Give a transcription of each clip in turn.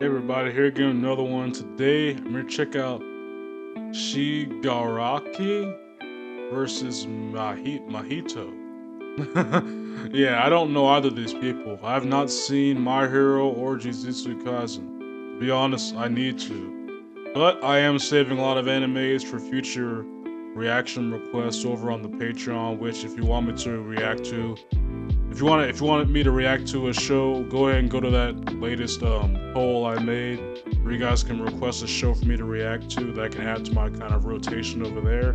Hey everybody, here again with another one. Today, I'm here to check out Shigaraki versus Mahito. Yeah, I don't know either of these people. I have not seen My Hero or Jujutsu Kaisen. To be honest, I need to. But I am saving a lot of animes for future reaction requests over on the Patreon, which if you want me to react to, if you wanted me to react to a show, go ahead and go to that latest poll I made, where you guys can request a show for me to react to that I can add to my kind of rotation over there.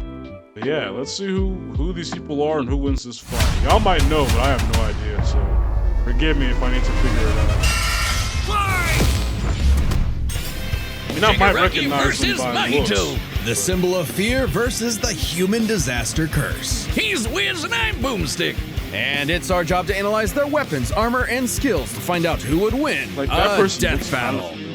But yeah, let's see who these people are and who wins this fight. Y'all might know, but I have no idea, so forgive me if I need to figure it out. You know, I might recognize them by Mahito, looks. The symbol of fear versus the human disaster curse. He's Wiz and I'm Boomstick. And it's our job to analyze their weapons, armor, and skills to find out who would win Like that a person death looks kind of battle. familiar.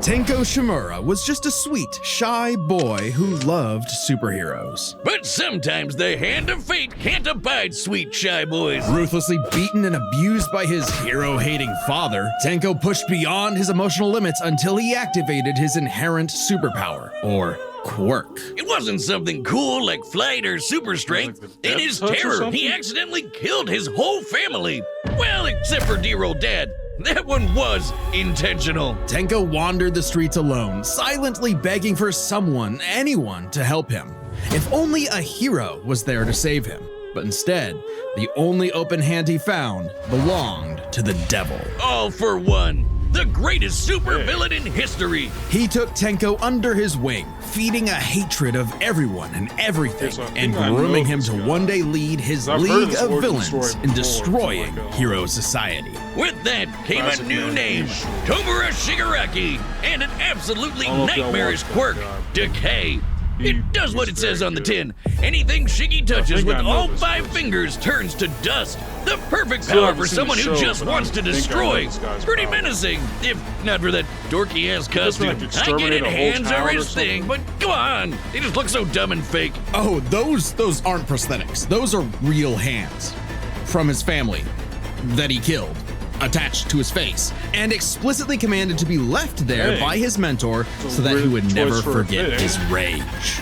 Tenko Shimura was just a sweet, shy boy who loved superheroes. But sometimes the hand of fate can't abide sweet shy boys. Ruthlessly beaten and abused by his hero-hating father, Tenko pushed beyond his emotional limits until he activated his inherent superpower, or quirk. It wasn't something cool like flight or super strength. Like the In his death touch or terror, something? he accidentally killed his whole family. Well, except for dear old dad. That one was intentional. Tenko wandered the streets alone, silently begging for someone, anyone, to help him. If only a hero was there to save him. But instead, the only open hand he found belonged to the devil. All for one. The greatest supervillain in history. He took Tenko under his wing, feeding a hatred of everyone and everything, Okay, so I and think I know grooming him this to guy. one day lead his I've heard of League this of origin Villains story in before, destroying like, hero society. With that came Classic a new man, name, sure. Tomura Shigaraki, and an absolutely I don't know if y'all nightmarish watched quirk, that guy. Decay. He- It does what he's it says very on the good. tin. Anything Shiggy touches think with I know all this 5 person. fingers turns to dust. The perfect Still power haven't for seen someone the who show, just but I wants to think I know destroy. this guy's Pretty power. menacing, if not for that dorky ass doesn't, like, costume. I get exterminate it, a whole hands town are or his thing, but something? come on. They just look so dumb and fake. Oh, those aren't prosthetics. Those are real hands from his family that he killed, attached to his face, and explicitly commanded to be left there Hey, by his mentor it's a so that he weird would choice never for a forget fit, his eh? rage.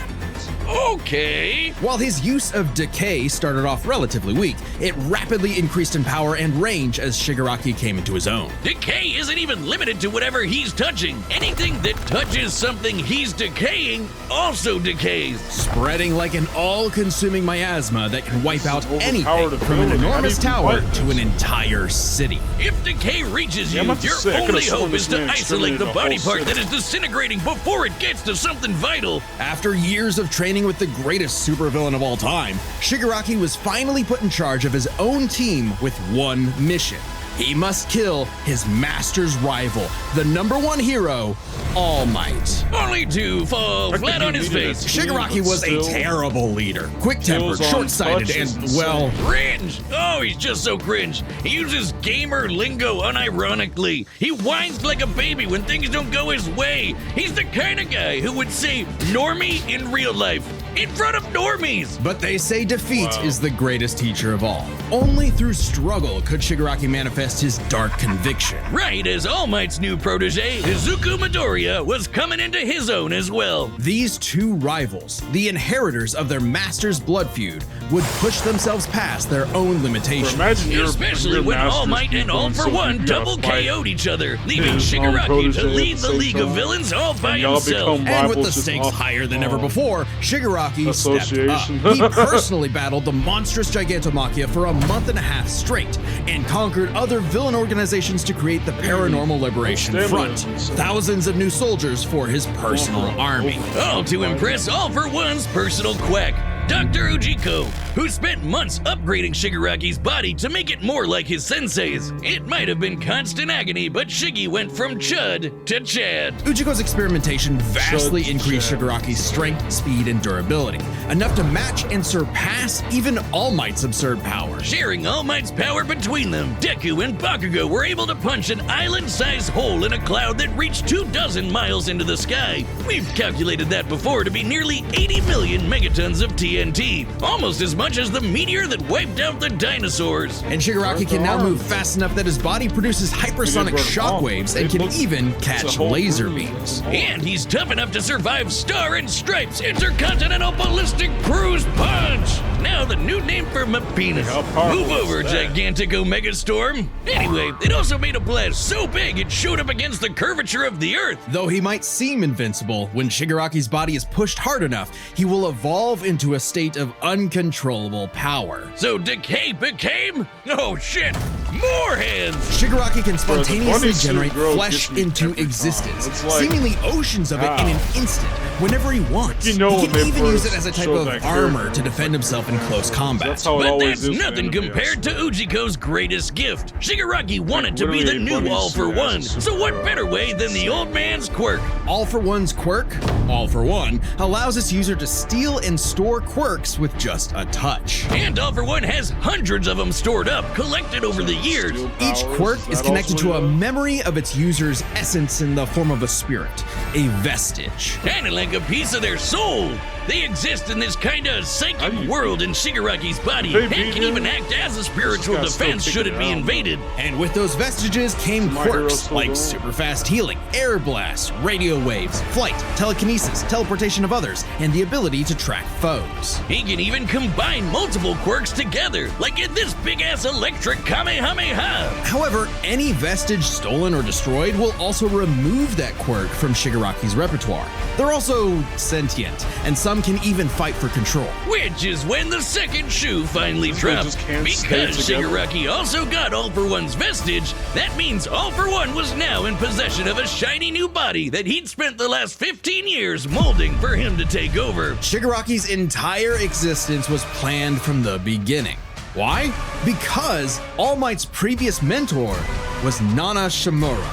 Okay. While his use of decay started off relatively weak, it rapidly increased in power and range as Shigaraki came into his own. Decay isn't even limited to whatever he's touching. Anything that touches something he's decaying also decays. Spreading like an all-consuming miasma that can wipe out overpowered anything ability. from an How do you enormous tower fight to an this? entire city. If decay reaches Yeah, I'm you, about to your say, I could've only sworn hope this is to man isolate the exterminated a body whole part that city. is disintegrating before it gets to something vital. After years of training with the greatest supervillain of all time, Shigaraki was finally put in charge of his own team with one mission. He must kill his master's rival, the #1 hero, All Might. Only to fall Reckon flat he on his needed face. a- Shigaraki was a Still terrible leader, quick-tempered, kills on short-sighted, touch is and, insane. well, Cringe! Oh, he's just so cringe. He uses gamer lingo unironically. He whines like a baby when things don't go his way. He's the kind of guy who would say normie in real life, in front of normies. but they say defeat Wow. is the greatest teacher of all. Only through struggle could Shigaraki manifest his dark conviction. Right as All Might's new protege, Izuku Midoriya, was coming into his own as well. These two rivals, the inheritors of their master's blood feud, would push themselves past their own limitations. Imagine your Especially when All Might and All For One double KO'd each other, leaving his own Shigaraki protege to at lead the the same League of time. Villains all by And y'all himself. become And with the rivals just stakes off- higher than ever before, Shigaraki stepped up. Association. He personally battled the monstrous Gigantomachia for a month and a half straight, and conquered other villain organizations to create the Paranormal Liberation Stamina. Front. Thousands of new soldiers for his personal army. All to impress All For One's personal quack, Dr. Ujiko, who spent months upgrading Shigaraki's body to make it more like his sensei's. It might have been constant agony, but Shiggy went from Chud to Chad. Ujiko's experimentation vastly Chud, increased Chad. Shigaraki's strength, speed, and durability, enough to match and surpass even All Might's absurd power. Sharing All Might's power between them, Deku and Bakugo were able to punch an island-sized hole in a cloud that reached 24 miles into the sky. We've calculated that before to be nearly 80 million megatons of TNT. TNT, almost as much as the meteor that wiped out the dinosaurs. And Shigaraki can now move fast enough that his body produces hypersonic shockwaves and can even catch laser beams. And he's tough enough to survive Star and Stripes Intercontinental Ballistic Cruise Punch. Now the new name for my penis. Move over, gigantic Omega Storm. Anyway, it also made a blast so big it showed up against the curvature of the Earth. Though he might seem invincible, when Shigaraki's body is pushed hard enough, he will evolve into a state of uncontrollable power. So Decay became? Oh shit, more hands! Shigaraki can spontaneously generate flesh into existence, seemingly oceans of it in an instant, whenever he wants. He can even use it as a type of armor to defend himself in close combat. But that's nothing compared to Ujiko's greatest gift. Shigaraki wanted to be the new All for One, so what better way than the old man's quirk? All for One's quirk, All for One, allows its user to steal and store quirks with just a touch. And All for One has hundreds of them stored up, collected over the years. Each quirk is connected to a memory of its user's essence in the form of a spirit, a vestige. Kinda like a piece of their soul. They exist in this kinda psychic world in Shigaraki's body and can even act as a spiritual defense should it be invaded. And with those vestiges came quirks like super fast healing, air blasts, radio waves, flight, telekinesis, teleportation of others, and the ability to track foes. He can even combine multiple quirks together, like in this big-ass electric Kamehameha. However, any vestige stolen or destroyed will also remove that quirk from Shigaraki's repertoire. They're also sentient, and some can even fight for control. Which is when the second shoe finally dropped. Because Shigaraki also got All for One's vestige, that means All for One was now in possession of a shiny new body that he'd spent the last 15 years molding for him to take over. Shigaraki's entire existence was planned from the beginning. Why? Because All Might's previous mentor was Nana Shimura,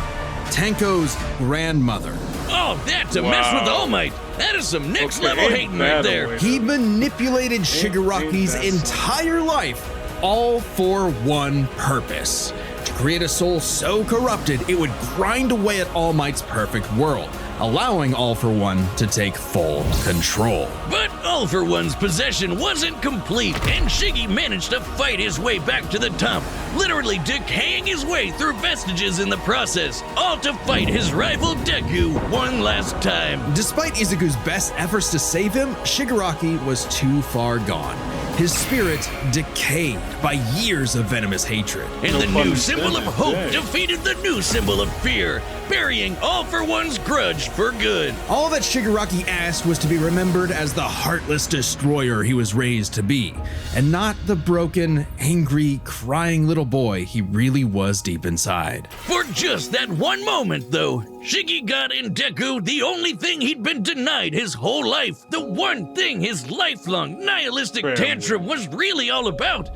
Tenko's grandmother. Oh, that's a mess with All Might. That is some next level hating right there. He manipulated Shigaraki's entire life, all for one purpose: to create a soul so corrupted it would grind away at All Might's perfect world, allowing All for One to take full control. But All for One's possession wasn't complete, and Shiggy managed to fight his way back to the top, literally decaying his way through vestiges in the process, all to fight his rival Deku one last time. Despite Izuku's best efforts to save him, Shigaraki was too far gone. His spirit decayed by years of venomous hatred. And the new symbol of hope defeated the new symbol of fear, burying All for One's grudge for good. All that Shigaraki asked was to be remembered as the heartless destroyer he was raised to be, and not the broken, angry, crying little boy he really was deep inside. For just that one moment, though, Shiggy got in Deku the only thing he'd been denied his whole life, the one thing his lifelong nihilistic tantrum was really all about.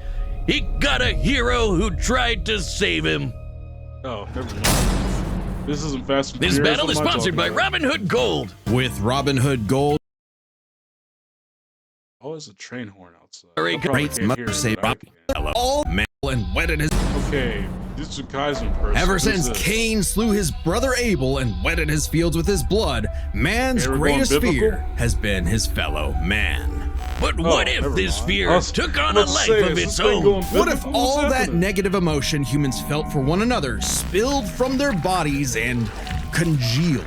He got a hero who tried to save him. Oh, never mind. This isn't Fast and Furious. This battle is sponsored by Robin Hood Gold. With Robin Hood Gold, oh, there's a train horn outside. Great mother say all male and wedded his. Okay, Jujutsu Kaisen person. Ever since Cain slew his brother Abel and wetted his fields with his blood, man's greatest fear has been his fellow man. But what if this fear took on a life of its own? What if all that negative emotion humans felt for one another spilled from their bodies and congealed,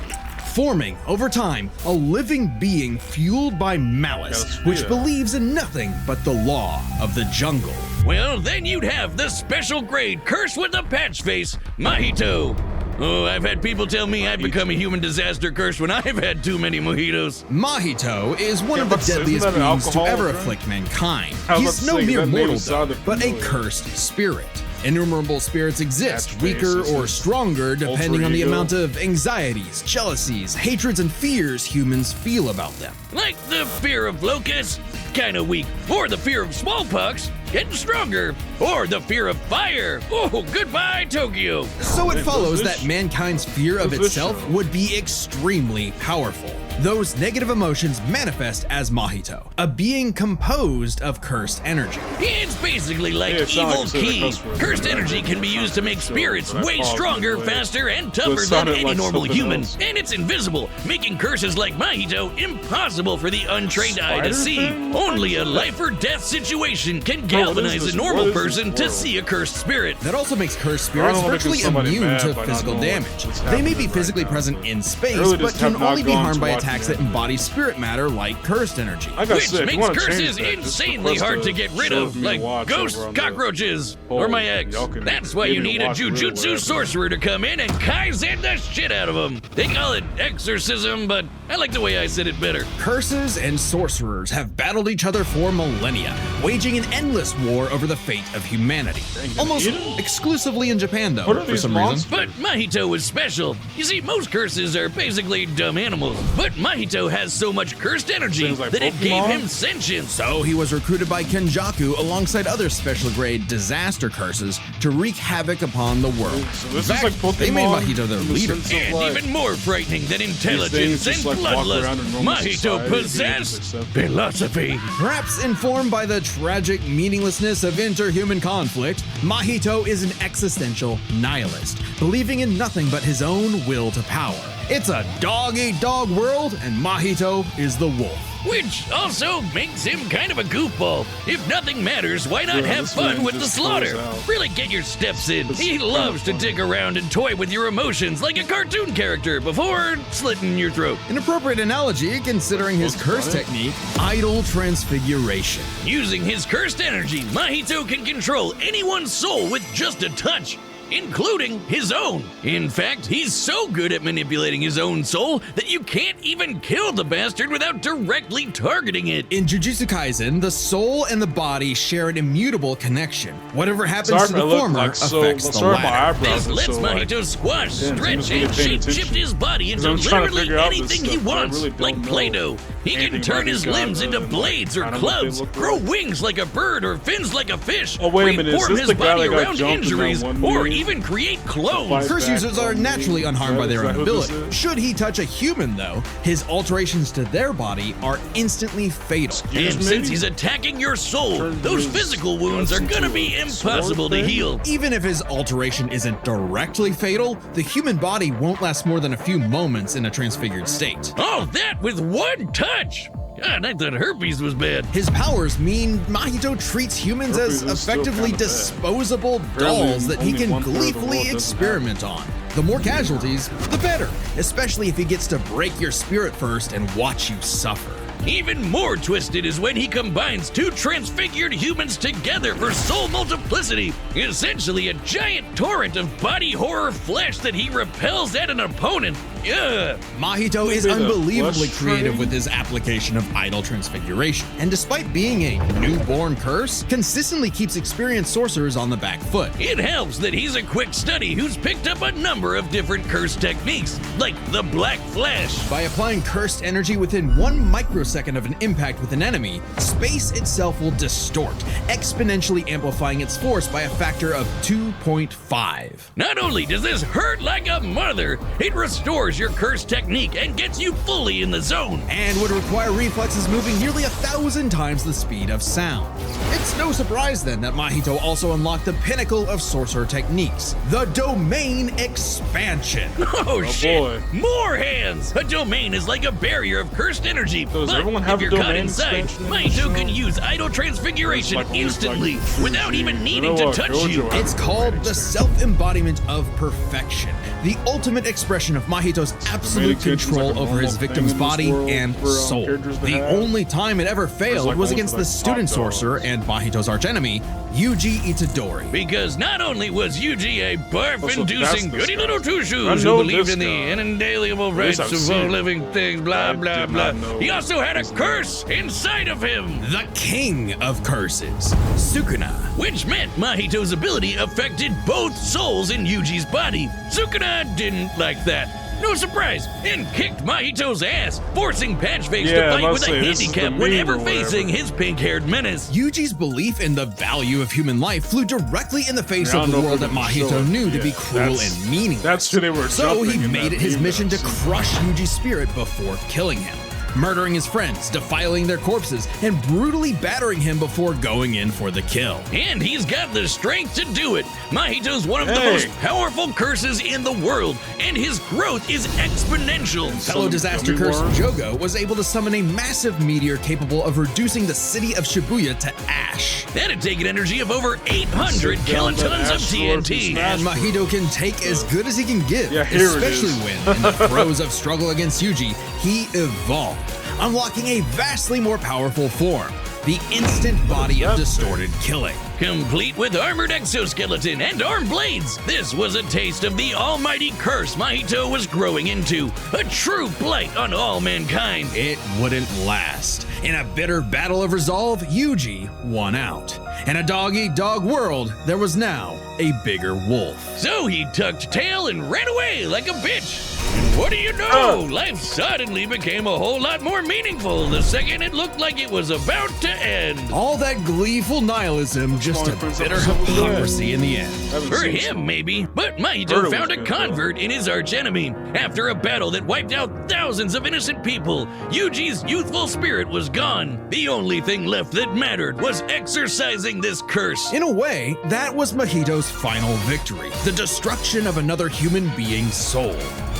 forming, over time, a living being fueled by malice, which believes in nothing but the law of the jungle? Well, then you'd have the special grade curse with a patch face, Mahito. Oh, I've had people tell me I've become a human disaster curse when I've had too many mojitos. Mahito is one of the deadliest beings to ever afflict mankind. He's no mere mortal, though, but a cursed spirit. Innumerable spirits exist, weaker or stronger, depending on the amount of anxieties, jealousies, hatreds, and fears humans feel about them. Like the fear of locusts, kinda weak. Or the fear of smallpox, getting stronger. Or the fear of fire. Oh, goodbye, Tokyo. So it follows that mankind's fear of itself would be extremely powerful. Those negative emotions manifest as Mahito, a being composed of cursed energy. It's basically like Yeah, it sounds evil like ki. cuss word. Cursed energy can be used to make spirits but I way paused it stronger, later. faster, and But it tougher than sounded any like normal something human. else. And it's invisible, making curses like Mahito impossible for the untrained eye to Spider see. thing? Only a life or death situation can Bro, what is galvanize this? a normal What is this person to world? see a cursed spirit. That also makes cursed I spirits don't wanna virtually get somebody immune mad to by not physical knowing damage. what's They may happening be right physically now, present but in space, really but just have can not only be gone harmed to by watch attacks the that anime. embody spirit matter like cursed energy. Like I Which said, if you makes wanna change curses that, just insanely request hard a to get rid show of, me to like watch ghosts, over on the cockroaches, poll. or my ex. Y'all can That's why you maybe need a watch it, really, Jujutsu whatever. sorcerer to come in and Kaisen the shit out of them. They call it exorcism, but I like the way I said it better. Curses and sorcerers have battled each other for millennia, waging an endless war over the fate of humanity. Dang, Almost eat 'em? exclusively in Japan, though, What are for these some monsters? reason. But Mahito was special. You see, most curses are basically dumb animals, but Mahito has so much cursed energy Seems like that it gave Pokemon? him sentience. So he was recruited by Kenjaku alongside other special grade disaster curses to wreak havoc upon the world. So In this fact, is like Pokemon. they made Mahito their in the leader. sense of, And like, even more frightening than things intelligence just, and like, walk around in bloodlust, normal Mahito society, people possessed just accept it. philosophy. Perhaps informed by the tragic meaninglessness of interhuman conflict, Mahito is an existential nihilist, believing in nothing but his own will to power. It's a dog-eat-dog world, and Mahito is the wolf. Which also makes him kind of a goofball. If nothing matters, why not Yeah, have this fun man with the just slaughter? throws out. Really get your steps in. It's He kinda loves to funny. dig around and toy with your emotions like a cartoon character before slitting your throat. An appropriate analogy considering his Looks curse funny. technique, idol transfiguration. Using his cursed energy, Mahito can control anyone's soul with just a touch, including his own. In fact, he's so good at manipulating his own soul that you can't even kill the bastard without directly targeting it. In Jujutsu Kaisen, the soul and the body share an immutable connection. Whatever happens Sorry to if I the look former like so. affects the Sorry, my latter. eyebrows This are lets so like. Mahito squash, Damn, stretch, Tim's really and paying shape-shift attention. his body into I'm trying to literally figure out this anything he stuff, but I wants, really don't like know Play-Doh. He anything can about turn these his guys limbs other into than, blades or I don't know what they clubs, look grow like. wings like a bird or fins like a fish, Oh, wait a minute, is reform this his the guy body that got around jumped in that injuries, one or movie? even create Fight clones. Curse back users are on me. naturally unharmed by Is their that own who this ability. is? Should he touch a human, though, his alterations to their body are instantly fatal. Excuse And me? since he's attacking your soul, Turn those his physical wounds guts are gonna into be a sword impossible to thing? heal. Even if his alteration isn't directly fatal, the human body won't last more than a few moments in a transfigured state. All that with one touch! God, I thought herpes was bad. His powers mean Mahito treats humans Herpes as is still effectively kinda bad. disposable Apparently, dolls that he only can 1/3 of the world gleefully doesn't have experiment on. The more casualties, the better, especially if he gets to break your spirit first and watch you suffer. Even more twisted is when he combines two transfigured humans together for soul multiplicity, essentially a giant torrent of body horror flesh that he repels at an opponent. Ugh. Mahito is Maybe the unbelievably flesh creative train? with his application of idol transfiguration, and despite being a newborn curse, consistently keeps experienced sorcerers on the back foot. It helps that he's a quick study who's picked up a number of different curse techniques, like the Black Flash. By applying cursed energy within 1 microsecond of an impact with an enemy, space itself will distort, exponentially amplifying its force by a factor of 2.5. Not only does this hurt like a mother, it restores your curse technique and gets you fully in the zone. And would require reflexes moving nearly 1,000 times the speed of sound. It's no surprise then that Mahito also unlocked the pinnacle of sorcerer techniques, the domain expansion. Oh, shit! boy. More hands! A domain is like a barrier of cursed energy, Does but everyone have if a you're caught domain inside, expansion in the Mahito show? can use idol transfiguration It's like instantly always like without even Fuji. needing You to know what? touch Gojo you. has It's a called domain the expansion. self-embodiment of perfection, the ultimate expression of Mahito's absolute expansion's control like a over his normal victim's thing in this body world and for, soul. characters to The have. only time it ever failed like was only against for, the like, student top sorcerer dogs. and Mahito's archenemy, Yuji Itadori. Because not only was Yuji a barf-inducing that's goody this little guy. two-shoes I who know believed this in the guy. inalienable At least rights I've of seen all him. living things, blah, I blah, did blah. not know He also had a his name. curse inside of him, The king of curses, Sukuna. which meant Mahito's ability affected both souls in Yuji's body. Sukuna didn't like that. no surprise, and kicked Mahito's ass, forcing Patchface Yeah, to I fight must with say, a this is the handicap meme whenever or whatever. facing his pink-haired menace. Yuji's belief in the value of human life flew directly in the face Yeah, I of the don't know world if that they're gonna Mahito show it. knew to be Yeah, cruel that's- and meaningless. That's who they were So he jumping in made that it his meme mission to that I've seen. crush Yuji's spirit before killing him, murdering his friends, defiling their corpses, and brutally battering him before going in for the kill. And he's got the strength to do it. Mahito's one of the Hey. most powerful curses in the world, and his growth is exponential. Fellow Some disaster gummy curse worms? Jogo was able to summon a massive meteor capable of reducing the city of Shibuya to ash. That'd take an energy of over 800 Sit down, that kilotons of asteroid and TNT. smash And Mahito can take as good as he can give, Yeah, here it especially is. when, in the throes of struggle against Yuji, he evolved, unlocking a vastly more powerful form, the instant body of distorted killing. Complete with armored exoskeleton and arm blades, this was a taste of the almighty curse Mahito was growing into, a true blight on all mankind. It wouldn't last. In a bitter battle of resolve, Yuji won out. In a dog-eat-dog world, there was now a bigger wolf. So he tucked tail and ran away like a bitch. And what do you know? Life suddenly became a whole lot more meaningful the second it looked like it was about to end. All that gleeful nihilism, just a Prince bitter of Civil War. hypocrisy in the end. Haven't For seen him, some. maybe. But Heard Mahito it found was a good, convert in his archenemy. After a battle that wiped out thousands of innocent people, Yuji's youthful spirit was gone. The only thing left that mattered was exorcising this curse. In a way, that was Mahito's final victory, the destruction of another human being's soul.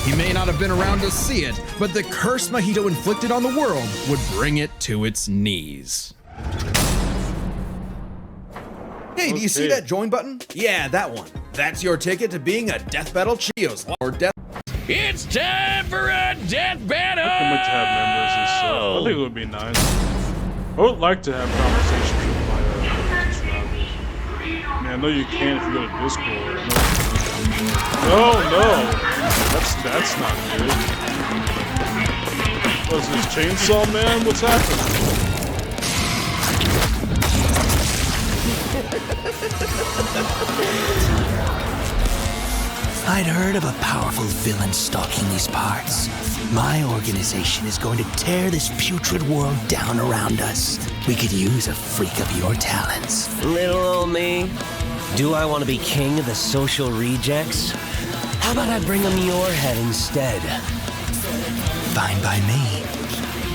He may not have been around to see it, but the curse Mahito inflicted on the world would bring it to its knees. Hey, do you see Okay. that join button? Yeah, that one. That's your ticket to being a Death Battle Chios or Death. It's time for a death battle! How much to have members and stuff. I think it would be nice. I would like to have conversations with my subscribers. I mean, I know you can if you go to Discord. No, that's not good. What's this, Chainsaw Man? What's happening? I'd heard of a powerful villain stalking these parts. My organization is going to tear this putrid world down around us. We could use a freak of your talents. Little old me. Do I want to be king of the social rejects? How about I bring them your head instead? Fine by me.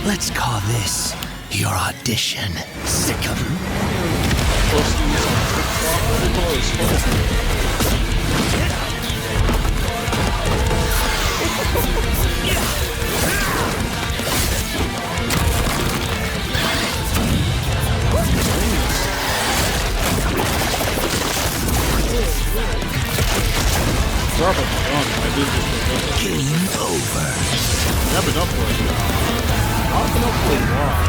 Let's call this your audition. Sick'em. Game over. I've been up for it. I've been up for a while.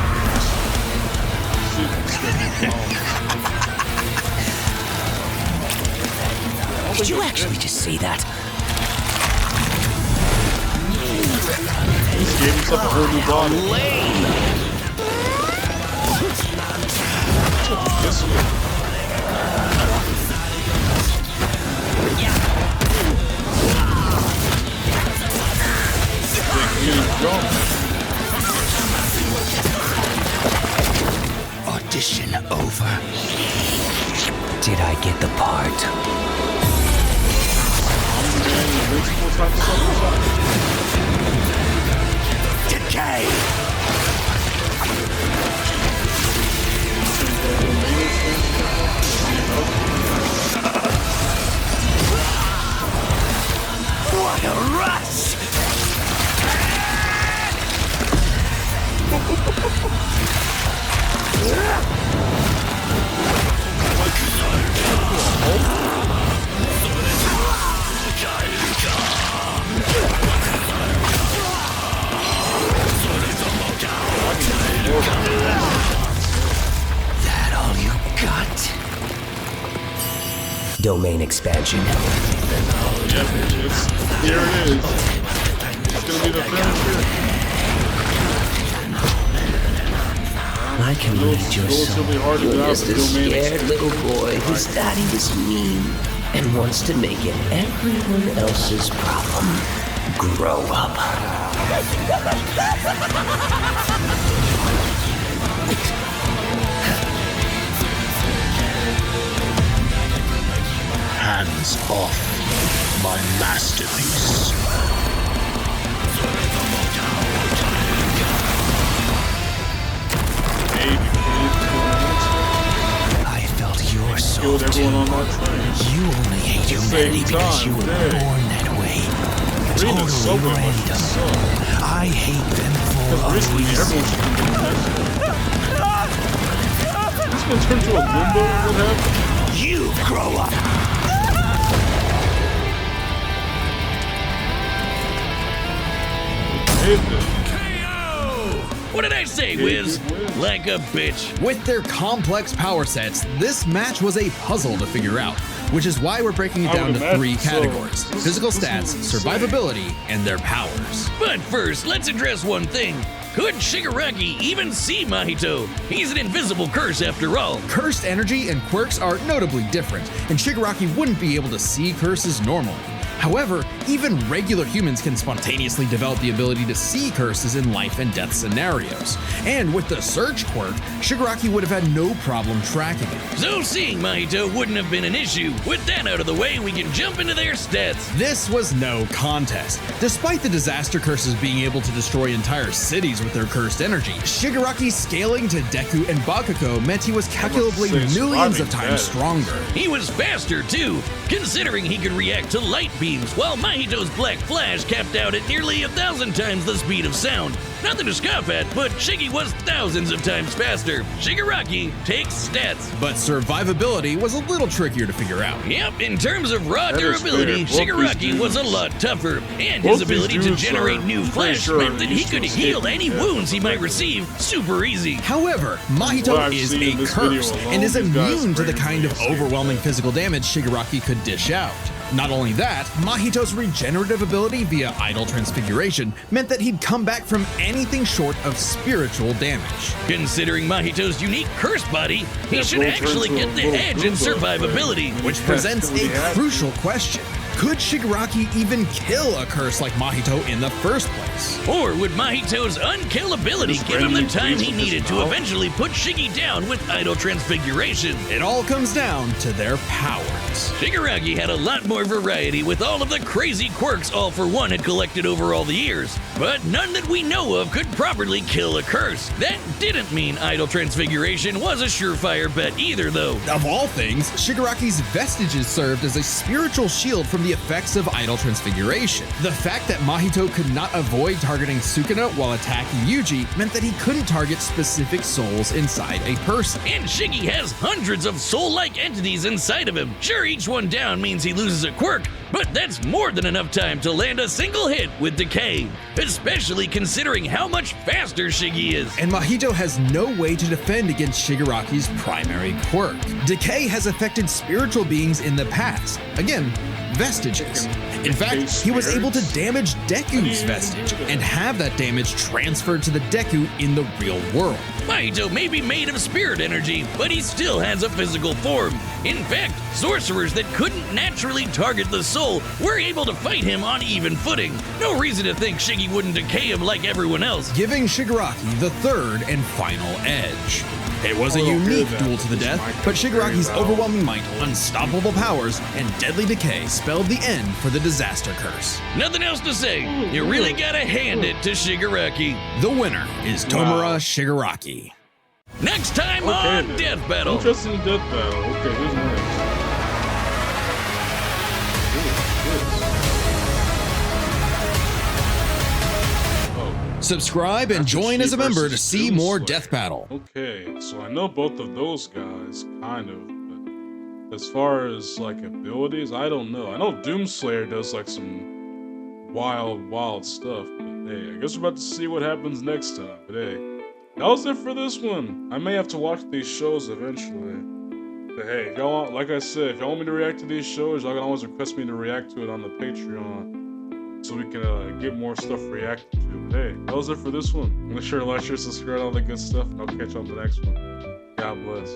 See if it's still Did you actually just say that? He gave himself a whole new body. This way. Audition over. Did I get the part? Decay! What a rush! That all you got? Domain expansion. Yeah, bitch, here it is. It's gonna be the finish. I can read your soul. Relatively hard to You're get out just of a the domain scared expansion. little boy whose daddy is mean and wants to make it everyone else's problem. Grow up. Hands off my masterpiece. I felt your soul Killed too. everyone on that train. You only hate humanity because you were born that way. Rena's so Totally much random. so. I hate them for a Recently, reason. This one turned to a limbo. What happened? You grow up. What did I say, Wiz? Like a bitch. With their complex power sets, this match was a puzzle to figure out, which is why we're breaking it I down would to three imagine so. categories: physical stats, survivability, and their powers. But first, let's address one thing. Could Shigaraki even see Mahito? He's an invisible curse after all. Cursed energy and quirks are notably different, and Shigaraki wouldn't be able to see curses normally. However, even regular humans can spontaneously develop the ability to see curses in life and death scenarios. And with the Search quirk, Shigaraki would have had no problem tracking it. So seeing Mahito wouldn't have been an issue. With that out of the way, we can jump into their stats. This was no contest. Despite the disaster curses being able to destroy entire cities with their cursed energy, Shigaraki scaling to Deku and Bakugo meant he was calculably millions of times stronger. He was faster too, considering he could react to light beams, while Mahito's Black Flash capped out at nearly 1,000 times the speed of sound. Nothing to scoff at, but Shiggy was thousands of times faster. Shigaraki takes stats. But survivability was a little trickier to figure out. Yep, in terms of raw That is durability, fair. Both Shigaraki these was a dudes- lot tougher, and both his these ability to dudes generate are new pretty flesh sure meant that he used to could escape heal any death wounds he might effectively. receive super easy. However, Mahito What I've is seen in a this video curse alone, and is these guys immune to the kind of randomly escape overwhelming death. physical damage Shigaraki could dish out. Not only that, Mahito's regenerative ability via idle transfiguration meant that he'd come back from anything short of spiritual damage. Considering Mahito's unique curse body, he Yeah, should bro, actually turn to get a the little edge in Goomba survivability. Which Yeah, presents we a had- crucial question. Could Shigaraki even kill a curse like Mahito in the first place? Or would Mahito's unkillability Just give him the randomly time he freeze with needed his to mouth? eventually put Shiggy down with idle transfiguration? It all comes down to their powers. Shigaraki had a lot more variety with all of the crazy quirks All For One had collected over all the years, but none that we know of could properly kill a curse. That didn't mean idle transfiguration was a surefire bet either, though. Of all things, Shigaraki's vestiges served as a spiritual shield from the effects of idle transfiguration. The fact that Mahito could not avoid targeting Sukuna while attacking Yuji meant that he couldn't target specific souls inside a person. And Shiggy has hundreds of soul-like entities inside of him. Sure, each one down means he loses a quirk, but that's more than enough time to land a single hit with Decay, especially considering how much faster Shiggy is. And Mahito has no way to defend against Shigaraki's primary quirk. Decay has affected spiritual beings in the past. Again, vestiges. In fact, he was able to damage Deku's vestige and have that damage transferred to the Deku in the real world. Mahito may be made of spirit energy, but he still has a physical form. In fact, sorcerers that couldn't naturally target the soul were able to fight him on even footing. No reason to think Shiggy wouldn't decay him like everyone else. Giving Shigaraki the third and final edge. It was a unique duel to the death, but Shigaraki's overwhelming might, unstoppable powers, and deadly decay spelled the end for the disaster curse. Nothing else to say. You really gotta hand it to Shigaraki. The winner is Tomura Shigaraki. Next time Okay, on then. Death Battle. Interesting death battle. Okay, who's next? Subscribe and join as a member to see more Death Battle. Okay, so I know both of those guys, kind of, but as far as like abilities, I don't know. I know Doomslayer does like some wild stuff, but hey, I guess we're about to see what happens next time. But hey, that was it for this one. I may have to watch these shows eventually. But hey, if y'all want, like I said, if y'all want me to react to these shows, y'all can always request me to react to it on the Patreon, so we can get more stuff reacted to. But hey, that was it for this one. Make sure to like, share, subscribe, all that good stuff, and I'll catch you on the next one. God bless.